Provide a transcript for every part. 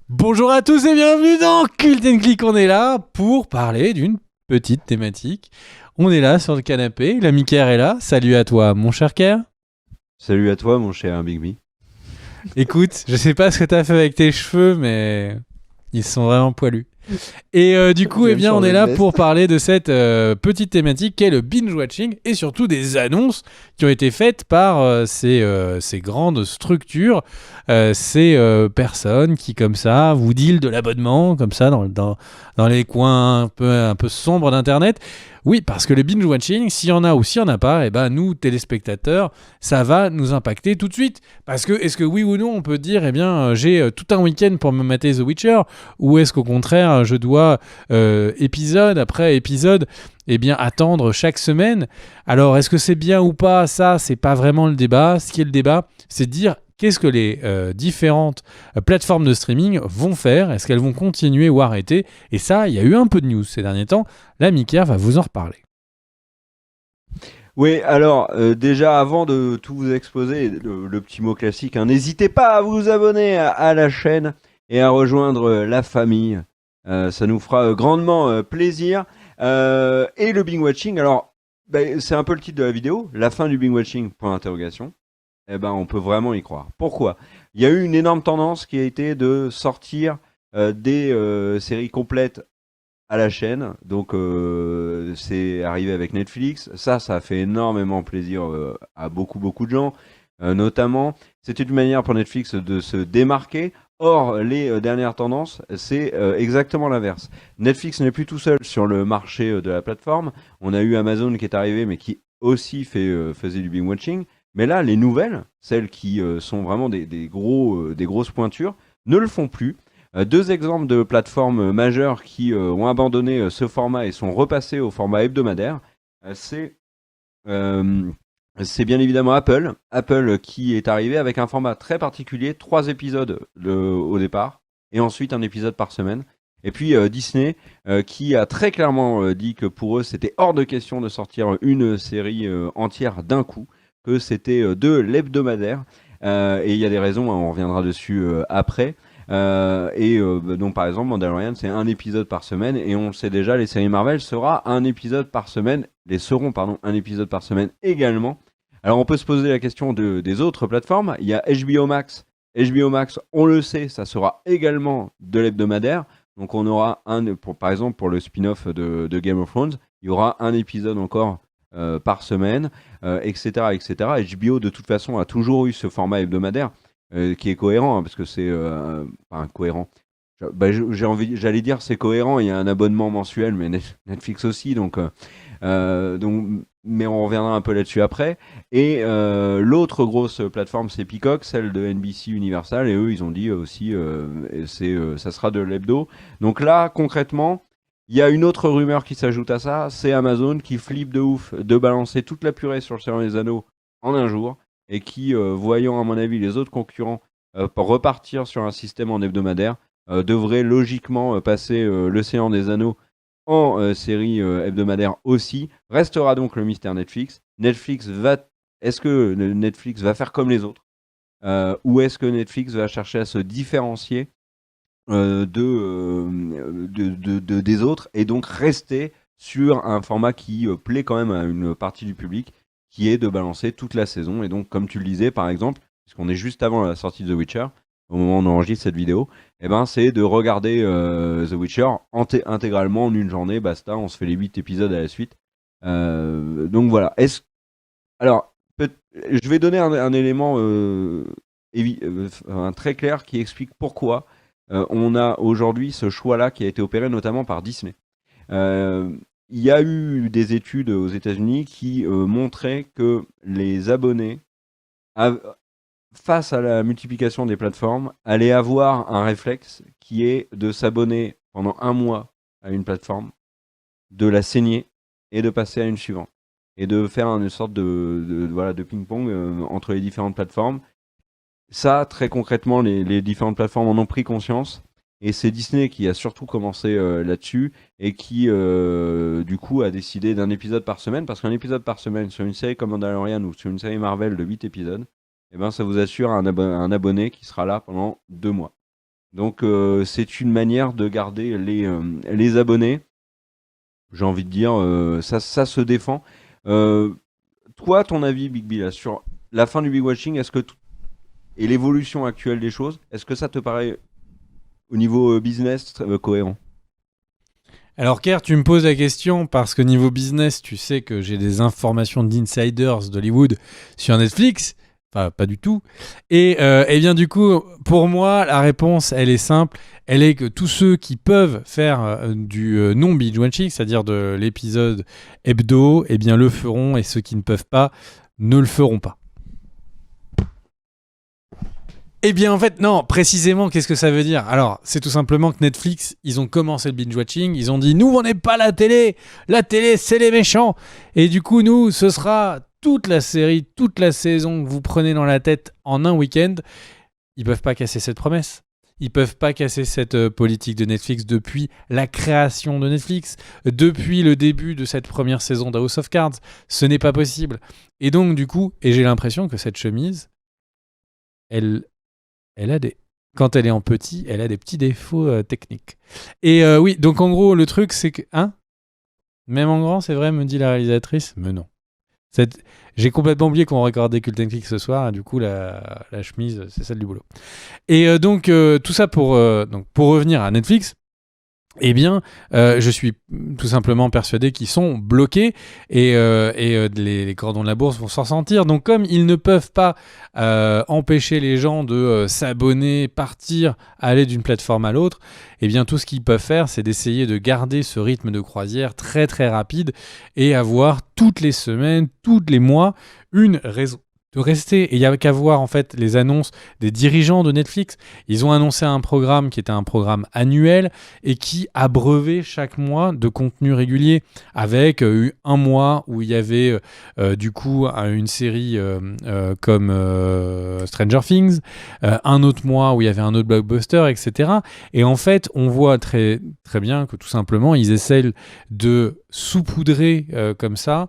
Bonjour à tous et bienvenue dans Cult and Click. On est là pour parler d'une petite thématique. On est là sur le canapé. L'ami Kerr est là. Salut à toi, mon cher Kerr. Salut à toi, mon cher Bigby. Écoute, je sais pas ce que t'as fait avec tes cheveux, mais ils sont vraiment poilus. Et du Je coup, eh viens de bien, on est changer de là pour veste. parler de cette petite thématique qu'est le binge-watching et surtout des annonces qui ont été faites par ces grandes structures, ces personnes qui, comme ça, vous dealent de l'abonnement, comme ça, dans les coins un peu sombres d'Internet. Oui, parce que le binge-watching, s'il y en a ou s'il n'y en a pas, eh ben, nous, téléspectateurs, ça va nous impacter tout de suite. Parce que, est-ce que oui ou non, on peut dire, eh bien, j'ai tout un week-end pour me mater The Witcher, ou est-ce qu'au contraire, je dois, épisode après épisode, eh bien, attendre chaque semaine? Alors, est-ce que c'est bien ou pas? Ça, c'est pas vraiment le débat. Ce qui est le débat, c'est de dire qu'est-ce que les différentes plateformes de streaming vont faire. Est-ce qu'elles vont continuer ou arrêter? Et ça, il y a eu un peu de news ces derniers temps. Là, Mika va vous en reparler. Oui, alors, déjà, avant de tout vous exposer, le petit mot classique, hein, n'hésitez pas à vous abonner à la chaîne et à rejoindre la famille. Ça nous fera grandement plaisir. Et le Bing Watching, alors, c'est un peu le titre de la vidéo, la fin du Bing Watching, point d'interrogation. Eh ben, on peut vraiment y croire. Pourquoi? Il y a eu une énorme tendance qui a été de sortir des séries complètes à la chaîne. Donc c'est arrivé avec Netflix. Ça a fait énormément plaisir à beaucoup de gens. Notamment, c'était une manière pour Netflix de se démarquer. Or, les dernières tendances, c'est exactement l'inverse. Netflix n'est plus tout seul sur le marché de la plateforme. On a eu Amazon qui est arrivé, mais qui aussi faisait du binge watching. Mais là, les nouvelles, celles qui sont vraiment des grosses pointures, ne le font plus. Deux exemples de plateformes majeures qui ont abandonné ce format et sont repassées au format hebdomadaire. Euh, c'est euh, c'est bien évidemment Apple. Apple qui est arrivé avec un format très particulier, 3 épisodes au départ, et ensuite un épisode par semaine. Et puis Disney qui a très clairement dit que pour eux c'était hors de question de sortir une série entière d'un coup, que c'était de l'hebdomadaire. Et il y a des raisons, hein, on reviendra dessus après. Donc par exemple Mandalorian c'est un épisode par semaine et on le sait déjà, les séries Marvel sera un épisode par semaine, les seront pardon un épisode par semaine également. Alors on peut se poser la question des autres plateformes. Il y a HBO Max. HBO Max, on le sait, ça sera également de l'hebdomadaire. Donc on aura par exemple pour le spin-off de Game of Thrones, il y aura un épisode encore par semaine, etc., etc. HBO de toute façon a toujours eu ce format hebdomadaire qui est cohérent, hein, parce que c'est enfin, cohérent. J'allais dire c'est cohérent, il y a un abonnement mensuel, mais Netflix aussi, mais on reviendra un peu là-dessus après. Et l'autre grosse plateforme, c'est Peacock, celle de NBC Universal, et eux, ils ont dit aussi, ça sera de l'hebdo. Donc là, concrètement, il y a une autre rumeur qui s'ajoute à ça, c'est Amazon qui flippe de ouf de balancer toute la purée sur le Seigneur des Anneaux en un jour et qui, voyant à mon avis les autres concurrents pour repartir sur un système en hebdomadaire, devrait logiquement passer Le Seigneur des Anneaux en série hebdomadaire aussi. Restera donc le mystère Netflix. Est-ce que Netflix va faire comme les autres ou est-ce que Netflix va chercher à se différencier des autres et donc rester sur un format qui plaît quand même à une partie du public, qui est de balancer toute la saison. Et donc, comme tu le disais, par exemple, puisqu'on est juste avant la sortie de The Witcher, au moment où on enregistre cette vidéo, eh ben, c'est de regarder The Witcher intégralement en une journée, basta, on se fait les 8 épisodes à la suite. Donc voilà. Alors, je vais donner un élément très clair qui explique pourquoi on a aujourd'hui ce choix-là qui a été opéré notamment par Disney. Euh, il y a eu des études aux États-Unis qui montraient que les abonnés, face à la multiplication des plateformes, allaient avoir un réflexe qui est de s'abonner pendant un mois à une plateforme, de la saigner et de passer à une suivante. Et de faire une sorte voilà, de ping-pong entre les différentes plateformes. Ça, très concrètement, les différentes plateformes en ont pris conscience. Et c'est Disney qui a surtout commencé là-dessus et qui, du coup, a décidé d'un épisode par semaine. Parce qu'un épisode par semaine sur une série comme Mandalorian ou sur une série Marvel de 8 épisodes, eh ben, ça vous assure un abonné qui sera là pendant 2 mois. Donc c'est une manière de garder les abonnés. J'ai envie de dire, ça se défend. Toi, ton avis, Big Bill, sur la fin du Big Watching, et l'évolution actuelle des choses, est-ce que ça te paraît, au niveau business, cohérent? Alors, Kerr, tu me poses la question parce que niveau business, tu sais que j'ai des informations d'insiders d'Hollywood sur Netflix. Enfin, pas du tout. Et bien, du coup, pour moi, la réponse, elle est simple. Elle est que tous ceux qui peuvent faire du non-binge watching, c'est-à-dire de l'épisode hebdo, eh bien, le feront. Et ceux qui ne peuvent pas, ne le feront pas. Eh bien, en fait, non, précisément, qu'est-ce que ça veut dire? Alors, c'est tout simplement que Netflix, ils ont commencé le binge-watching, ils ont dit, nous, on n'est pas la télé, c'est les méchants. Et du coup, nous, ce sera toute la série, toute la saison que vous prenez dans la tête en un week-end. Ils peuvent pas casser cette promesse. Ils peuvent pas casser cette politique de Netflix depuis la création de Netflix, depuis le début de cette première saison de House of Cards. Ce n'est pas possible. Et donc, du coup, et j'ai l'impression que cette chemise, elle a des... Quand elle est en petit, elle a des petits défauts techniques. Et oui, donc en gros, le truc, c'est que... Hein? Même en grand, c'est vrai, me dit la réalisatrice? Mais non. J'ai complètement oublié qu'on regardait Cult and Click ce soir. Du coup, la chemise, c'est celle du boulot. Et donc, tout ça pour revenir à Netflix. Eh bien, je suis tout simplement persuadé qu'ils sont bloqués et les cordons de la bourse vont s'en sentir. Donc, comme ils ne peuvent pas empêcher les gens de s'abonner, partir, aller d'une plateforme à l'autre, eh bien, tout ce qu'ils peuvent faire, c'est d'essayer de garder ce rythme de croisière très très rapide et avoir toutes les semaines, tous les mois, une raison de rester. Et il n'y a qu'à voir en fait les annonces des dirigeants de Netflix. Ils ont annoncé un programme qui était un programme annuel et qui abreuvait chaque mois de contenu régulier, avec un mois où il y avait du coup une série comme Stranger Things, un autre mois où il y avait un autre blockbuster, etc. Et en fait, on voit très, très bien que tout simplement, ils essaient de saupoudrer comme ça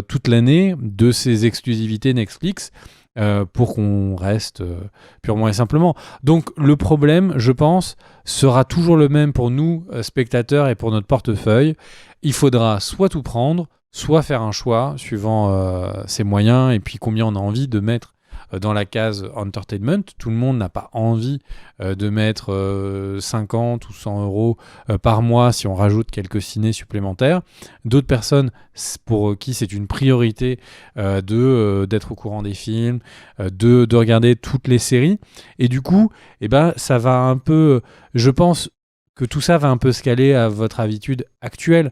toute l'année de ces exclusivités Netflix pour qu'on reste purement et simplement. Donc le problème, je pense, sera toujours le même pour nous, spectateurs, et pour notre portefeuille. Il faudra soit tout prendre, soit faire un choix suivant ses moyens et puis combien on a envie de mettre dans la case entertainment. Tout le monde n'a pas envie de mettre 50 ou 100 euros par mois si on rajoute quelques ciné supplémentaires. D'autres personnes pour qui c'est une priorité d'être au courant des films, de regarder toutes les séries. Et du coup, ça va un peu... Je pense que tout ça va un peu se caler à votre habitude actuelle.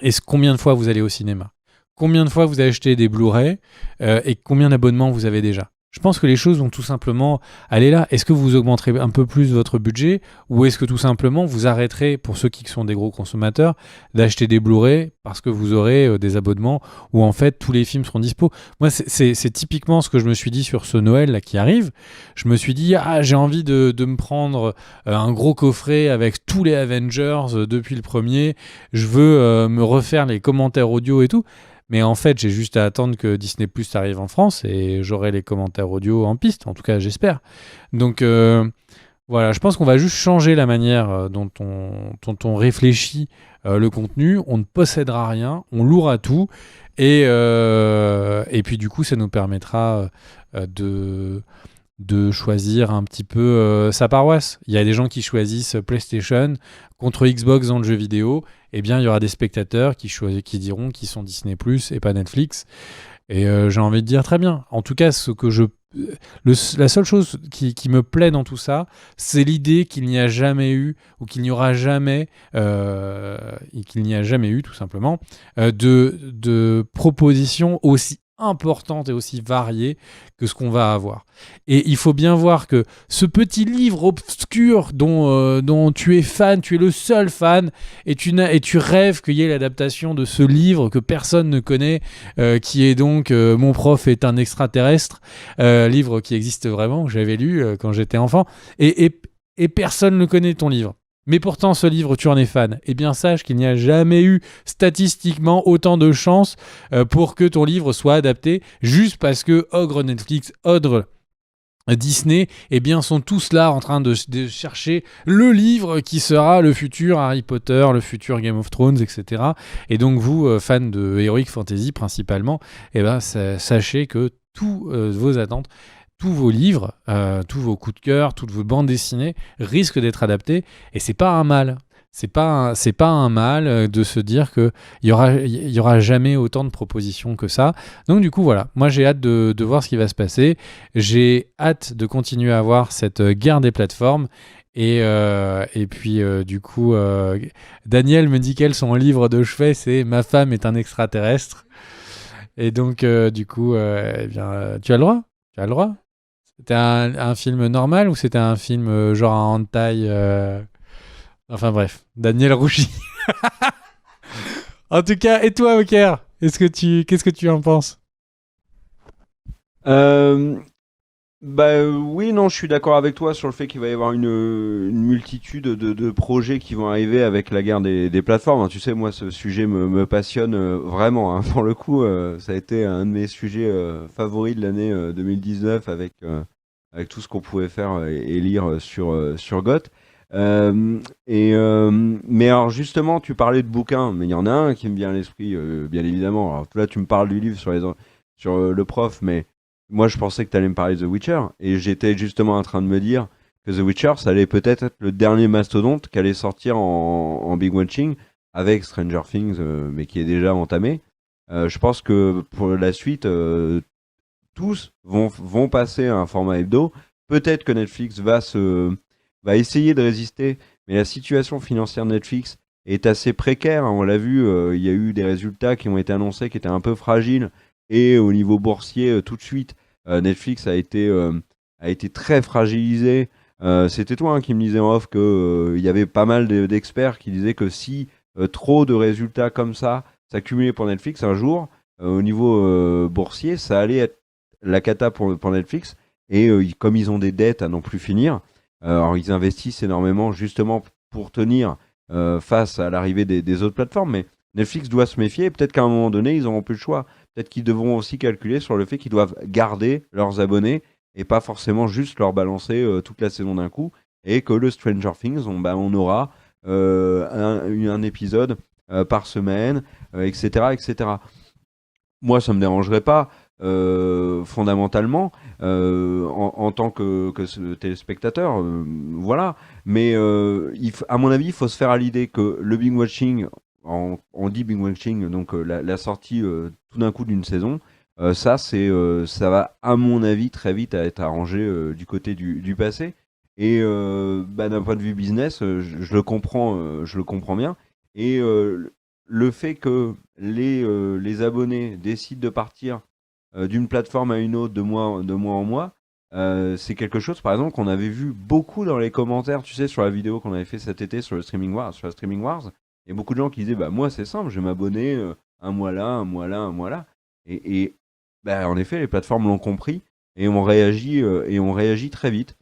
Et combien de fois vous allez au cinéma? Combien de fois vous avez acheté des Blu-ray et combien d'abonnements vous avez déjà? Je pense que les choses vont tout simplement aller là. Est-ce que vous augmenterez un peu plus votre budget ou est-ce que tout simplement vous arrêterez, pour ceux qui sont des gros consommateurs, d'acheter des Blu-ray parce que vous aurez des abonnements où en fait tous les films seront dispo? Moi, c'est typiquement ce que je me suis dit sur ce Noël là qui arrive. Je me suis dit, j'ai envie de me prendre un gros coffret avec tous les Avengers depuis le premier. Je veux me refaire les commentaires audio et tout. Mais en fait, j'ai juste à attendre que Disney Plus arrive en France et j'aurai les commentaires audio en piste. En tout cas, j'espère. Donc voilà, je pense qu'on va juste changer la manière dont on réfléchit le contenu. On ne possédera rien, on louera tout. Et puis du coup, ça nous permettra de choisir un petit peu sa paroisse. Il y a des gens qui choisissent PlayStation contre Xbox dans le jeu vidéo. Eh bien, il y aura des spectateurs qui diront qu'ils sont Disney Plus et pas Netflix. Et j'ai envie de dire très bien. En tout cas, la seule chose qui me plaît dans tout ça, c'est l'idée qu'il n'y a jamais eu, ou qu'il n'y aura jamais, et qu'il n'y a jamais eu tout simplement, de propositions aussi importante et aussi variée que ce qu'on va avoir. Et il faut bien voir que ce petit livre obscur dont tu es fan, tu es le seul fan, et tu rêves qu'il y ait l'adaptation de ce livre que personne ne connaît, qui est donc Mon prof est un extraterrestre, livre qui existe vraiment, que j'avais lu quand j'étais enfant, et personne ne connaît ton livre. Mais pourtant, ce livre, tu en es fan. Eh bien, sache qu'il n'y a jamais eu statistiquement autant de chances pour que ton livre soit adapté, juste parce que Ogre Netflix, Ogre Disney, eh bien, sont tous là en train de chercher le livre qui sera le futur Harry Potter, le futur Game of Thrones, etc. Et donc, vous, fans de Heroic Fantasy principalement, eh ben, sachez que tous vos attentes, tous vos livres, tous vos coups de cœur, toutes vos bandes dessinées risquent d'être adaptés. Et c'est pas un mal. C'est pas un mal de se dire qu'il y aura jamais autant de propositions que ça. Donc du coup, voilà. Moi, j'ai hâte de voir ce qui va se passer. J'ai hâte de continuer à voir cette guerre des plateformes. Et puis, du coup, Daniel me dit quel son livre de chevet, c'est Ma femme est un extraterrestre. Et donc, du coup, eh bien, tu as le droit. Tu as le droit. C'était un film normal ou c'était un film genre un hentai Enfin bref, Daniel rougit. En tout cas, et toi, Oker, qu'est-ce que tu en penses? Euh, oui, non, je suis d'accord avec toi sur le fait qu'il va y avoir une multitude de projets qui vont arriver avec la guerre des plateformes, hein. Tu sais, moi, ce sujet me passionne vraiment, hein. Pour le coup, ça a été un de mes sujets favoris de l'année 2019 avec tout ce qu'on pouvait faire et lire sur GOT. Mais alors justement, tu parlais de bouquins, mais il y en a un qui me vient à l'esprit, bien évidemment. Alors là, tu me parles du livre sur le prof, mais moi, je pensais que tu allais me parler de The Witcher, et j'étais justement en train de me dire que The Witcher, ça allait peut-être être le dernier mastodonte qui allait sortir en Big Watching avec Stranger Things, mais qui est déjà entamé. Je pense que pour la suite, tous vont passer à un format hebdo. Peut-être que Netflix va essayer de résister, mais la situation financière de Netflix est assez précaire, hein. On l'a vu, il y a eu des résultats qui ont été annoncés qui étaient un peu fragiles, et au niveau boursier, tout de suite, Netflix a été très fragilisé. C'était toi, hein, qui me disais en off que il y avait pas mal d'experts qui disaient que si trop de résultats comme ça s'accumulaient pour Netflix un jour, au niveau boursier, ça allait être la cata pour Netflix. Et comme ils ont des dettes à n'en plus finir, alors ils investissent énormément justement pour tenir face à l'arrivée des autres plateformes. Mais Netflix doit se méfier. Peut-être qu'à un moment donné, ils n'auront plus le choix. Peut-être qu'ils devront aussi calculer sur le fait qu'ils doivent garder leurs abonnés et pas forcément juste leur balancer toute la saison d'un coup. Et que le Stranger Things, on aura un épisode par semaine, etc., etc. Moi, ça me dérangerait pas fondamentalement en tant que téléspectateur, voilà. Mais à mon avis, il faut se faire à l'idée que le binge watching, on dit binge watching, donc la sortie tout d'un coup d'une saison, ça va à mon avis très vite à être arrangé du côté du passé. Et d'un point de vue business, je le comprends bien. Et le fait que les abonnés décident de partir d'une plateforme à une autre de mois en mois, c'est quelque chose, par exemple, qu'on avait vu beaucoup dans les commentaires, tu sais, sur la vidéo qu'on avait fait cet été sur la Streaming Wars. Il y a beaucoup de gens qui disaient, bah moi c'est simple, je vais m'abonner un mois là, un mois là, un mois là. Et bah, en effet, les plateformes l'ont compris et on réagit très vite.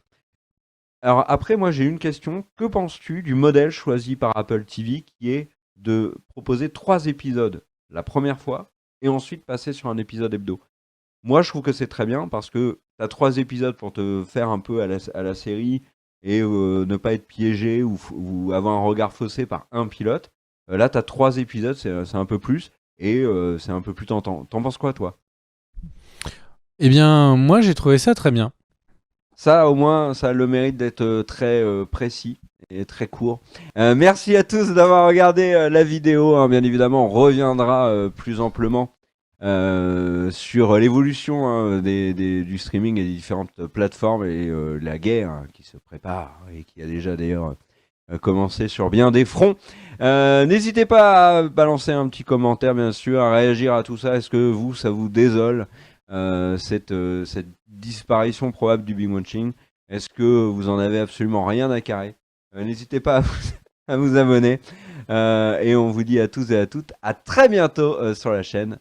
Alors après, moi j'ai une question. Que penses-tu du modèle choisi par Apple TV qui est de proposer 3 épisodes la première fois et ensuite passer sur un épisode hebdo? Moi je trouve que c'est très bien parce que tu as 3 épisodes pour te faire un peu à la série et ne pas être piégé ou avoir un regard faussé par un pilote. Là tu as 3 épisodes, c'est un peu plus et c'est un peu plus tentant. T'en penses quoi toi? Eh bien, moi, j'ai trouvé ça très bien. Ça, au moins, ça a le mérite d'être très précis et très court. Merci à tous d'avoir regardé la vidéo, hein. Bien évidemment, on reviendra plus amplement sur l'évolution, hein, du streaming et des différentes plateformes et la guerre, hein, qui se prépare et qui a déjà d'ailleurs commencé sur bien des fronts. N'hésitez pas à balancer un petit commentaire, bien sûr, à réagir à tout ça. Est-ce que ça vous désole cette disparition probable du binge watching? Est-ce que vous en avez absolument rien à carrer? N'hésitez pas à vous abonner. Et on vous dit à tous et à toutes à très bientôt sur la chaîne.